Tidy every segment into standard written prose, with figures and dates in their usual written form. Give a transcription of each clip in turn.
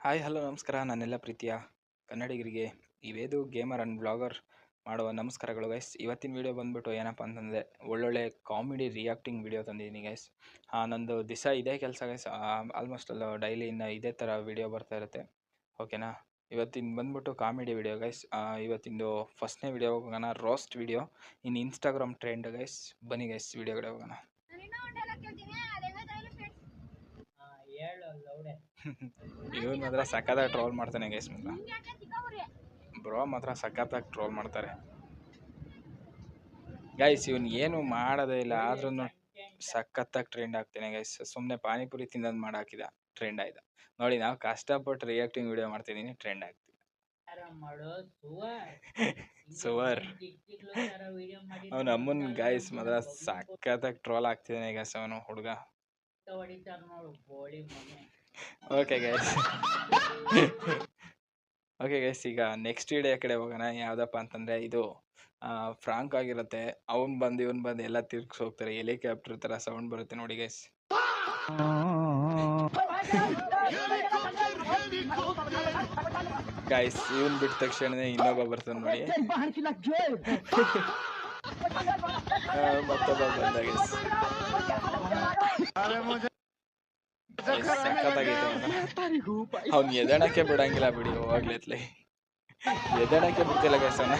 Hi hello ನಮಸ್ಕಾರ ನನ್ನೆಲ್ಲ ಪ್ರೀತಿಯ ಕನ್ನಡಿಗರಿಗೆ ಇವೇದು ಗೇಮರ್ ಆ್ಯಂಡ್ ಬ್ಲಾಗರ್ ಮಾಡುವ ನಮಸ್ಕಾರಗಳು ಗೈಸ್. ಇವತ್ತಿನ ವಿಡಿಯೋ ಬಂದ್ಬಿಟ್ಟು ಏನಪ್ಪ ಅಂತಂದರೆ ಒಳ್ಳೊಳ್ಳೆ ಕಾಮಿಡಿ ರಿಯಾಕ್ಟಿಂಗ್ ವಿಡಿಯೋ ತಂದಿದ್ದೀನಿ ಗೈಸ್. ನಂದು ದಿವಸ ಇದೇ ಕೆಲಸ ಗೈಸ್. ಆಲ್ಮೋಸ್ಟ್ ಅಲ್ಲ ಡೈಲಿ ಇನ್ನು ಇದೇ ಥರ ವಿಡಿಯೋ ಬರ್ತಾ ಇರುತ್ತೆ. ಓಕೆನಾ, ಇವತ್ತಿನ ಬಂದ್ಬಿಟ್ಟು ಕಾಮಿಡಿ ವಿಡಿಯೋ ಗೈಸ್. ಇವತ್ತಿಂದು ಫಸ್ಟ್ನೇ ವಿಡಿಯೋ ಹೋಗೋಣ, roast video in Instagram trend guys. ಬನ್ನಿ ಗೈಸ್ ವಿಡಿಯೋ ಕಡೆ ಹೋಗೋಣ. ಇವನು ಮಾತ್ರ ಸಖತ್ತಾಗಿ ಟ್ರೋಲ್ ಮಾಡ್ತಾನೆ ಗೈಸ್. ಮಾತ್ರ ಬ್ರೋ ಮಾತ್ರ ಸಖತ್ತಾಗಿ ಟ್ರೋಲ್ ಮಾಡ್ತಾರೆ ಗೈಸ್. ಇವನ್ ಏನು ಮಾಡೋದೇ ಇಲ್ಲ ಆದ್ರೂ ಸಖತ್ತಾಗಿ ಟ್ರೆಂಡ್ ಆಗ್ತಾನೆ ಗೈಸ್. ಸುಮ್ಮನೆ ಪಾನಿಪುರಿ ತಿನ್ನೋದು ಮಾಡಾಕಿದ ಟ್ರೆಂಡ್ ಆಯ್ತು ನೋಡಿ. ನಾವು ಕಷ್ಟಪಟ್ಟು ರಿಯಾಕ್ಟಿಂಗ್ ವಿಡಿಯೋ ಮಾಡ್ತಿದ್ದೀನಿ, ಟ್ರೆಂಡ್ ಆಗ್ತಿದೆ. ಸುವರ್ ಅವನ ಅಮ್ಮನ್ ಗೈಸ್ ಮಾತ್ರ ಸಖತ್ತಾಗಿ ಟ್ರೋಲ್ ಆಗ್ತಿದ್ದಾನೆ ಗೈಸ್ ಅವನು ಹುಡುಗ. ಓಕೆ ಗೈಸ್, ಓಕೆ ಗೈಸ್, ಈಗ ನೆಕ್ಸ್ಟ್ ವಿಡಿಯೋ ಕಡೆ ಹೋಗೋಣ. ಯಾವುದಪ್ಪ ಅಂತಂದರೆ ಇದು ಫ್ರಾಂಕ್ ಆಗಿರುತ್ತೆ. ಅವ್ನು ಬಂದು ಇವನು ಬಂದು ಎಲ್ಲ ತಿರ್ಗಿಸಿ ಹೋಗ್ತಾರೆ. ಹೆಲಿಕಾಪ್ಟರ್ ಥರ ಸೌಂಡ್ ಬರುತ್ತೆ ನೋಡಿ ಗೈಸ್. ಗೈಸ್ ಇವನ್ ಬಿಟ್ಟ ತಕ್ಷಣ ಇನ್ನೊಬ್ಬ ಬರ್ತಾನೆ ನೋಡಿ. ಮತ್ತೊಬ್ಬ ಬಂದ ಗೈಸ್. ಸಖತ್ತಾಗೈತೆ ಅವ್ನು ಎದಣಕ್ಕೆ ಬಿಡಂಗಿಲ್ಲ ಬಿಡಿ. ಹೋಗ್ಲಿತ್ಲೆ ಎದಣಕ್ಕೆ ಬಿಡ್ತಿಲ್ಲ ಗೈಸ್ ಅವನ.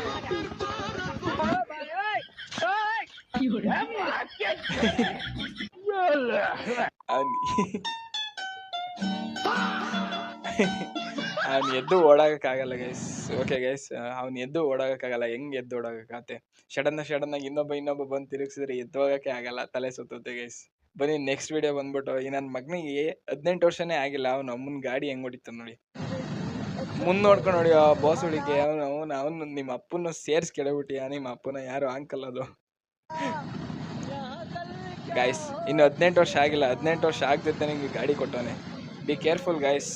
ಅವ್ನು ಎದ್ದು ಓಡಾಗಕ್ಕಾಗಲ್ಲ ಗೈಸ್. ಓಕೆ ಗೈಸ್, ಅವ್ನು ಎದ್ದು ಓಡಾಗಕ್ಕಾಗಲ್ಲ. ಹೆಂಗ್ ಎದ್ದು ಓಡಾಗಕ್ಕಾಗತ್ತೆ? ಸಡನ್ ಆಗಿ ಇನ್ನೊಬ್ಬ ಬಂದು ತಿರುಗಿಸಿದ್ರೆ ಎದ್ದು ಹೋಗಕ್ಕೆ ಆಗಲ್ಲ, ತಲೆ ಸುತ್ತುತ್ತೆ ಗೈಸ್. ಬನ್ನಿ ನೆಕ್ಸ್ಟ್ ವಿಡಿಯೋ ಬಂದ್ಬಿಟ್ಟು ಈ ನನ್ನ ಮಗನಿಗೆ 18 ವರ್ಷನೇ ಆಗಿಲ್ಲ. ಅವ್ನು ಅಮ್ಮನ ಗಾಡಿ ಹೆಂಗ್ ಹೊಡಿತಾನೆ ನೋಡಿ. ಮುಂದೆ ನೋಡ್ಕೊಂಡು ನೋಡಿ ಆ ಬಾಸ್ ಹುಡುಗಿ. ಅವನು ನಿಮ್ಮ ಅಪ್ಪನ ಸೇರ್ಸ್ ಕೆಡಬಿಟ್ಟಿಯ. ನಿಮ್ಮ ಅಪ್ಪನ ಯಾರು ಅಂಕಲ್ ಅದು ಗೈಸ್. ಇನ್ನು 18 ವರ್ಷ ಆಗಿಲ್ಲ. 18 ವರ್ಷ ಆಗದಿದ್ದ ನಿಂಗೆ ಗಾಡಿ ಕೊಟ್ಟವನೆ. Be careful guys.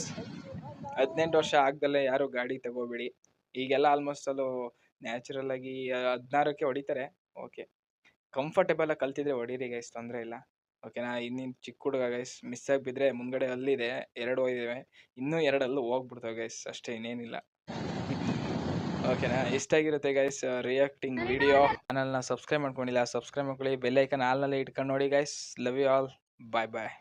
18 ವರ್ಷ ಆಗ್ದಲ್ಲೇ ಯಾರು ಗಾಡಿ ತಗೋಬೇಡಿ. ಈಗೆಲ್ಲ ಆಲ್ಮೋಸ್ಟ್ ಅಲ್ಲೂ ನ್ಯಾಚುರಲ್ ಆಗಿ 16ಕ್ಕೆ ಹೊಡಿತಾರೆ. ಓಕೆ, ಕಂಫರ್ಟೇಬಲ್ ಆಗಿ ಕಲ್ತಿದ್ರೆ ಹೊಡೀರಿ ಗೈಸ್, ತೊಂದರೆ ಇಲ್ಲ. ಓಕೆನಾ, ಇನ್ನಿನ್ನು ಚಿಕ್ಕ ಹುಡುಗ ಗೈಸ್. ಮಿಸ್ ಆಗಿ ಬಿದ್ದರೆ ಮುಂದ್ಗಡೆ ಅಲ್ಲಿದೆ 2 ಹೋಗಿದ್ದಾವೆ, ಇನ್ನೂ 2 ಅಲ್ಲೂ ಹೋಗ್ಬಿಡ್ತಾವೆ ಗೈಸ್. ಅಷ್ಟೇ, ಇನ್ನೇನಿಲ್ಲ. ಓಕೆನಾ, ಇಷ್ಟಾಗಿರುತ್ತೆ ಗೈಸ್ ರಿಯಾಕ್ಟಿಂಗ್ ವಿಡಿಯೋ. ಚಾನಲ್ನ ಸಬ್ಸ್ಕ್ರೈಬ್ ಮಾಡ್ಕೊಂಡಿಲ್ಲ, ಸಬ್ಸ್ಕ್ರೈಬ್ ಮಾಡ್ಕೊಳ್ಳಿ. ಬೆಲ್ ಐಕನ್ ಆಲ್ನಲ್ಲೇ ಇಟ್ಕೊಂಡು ನೋಡಿ guys. Love you all. Bye bye.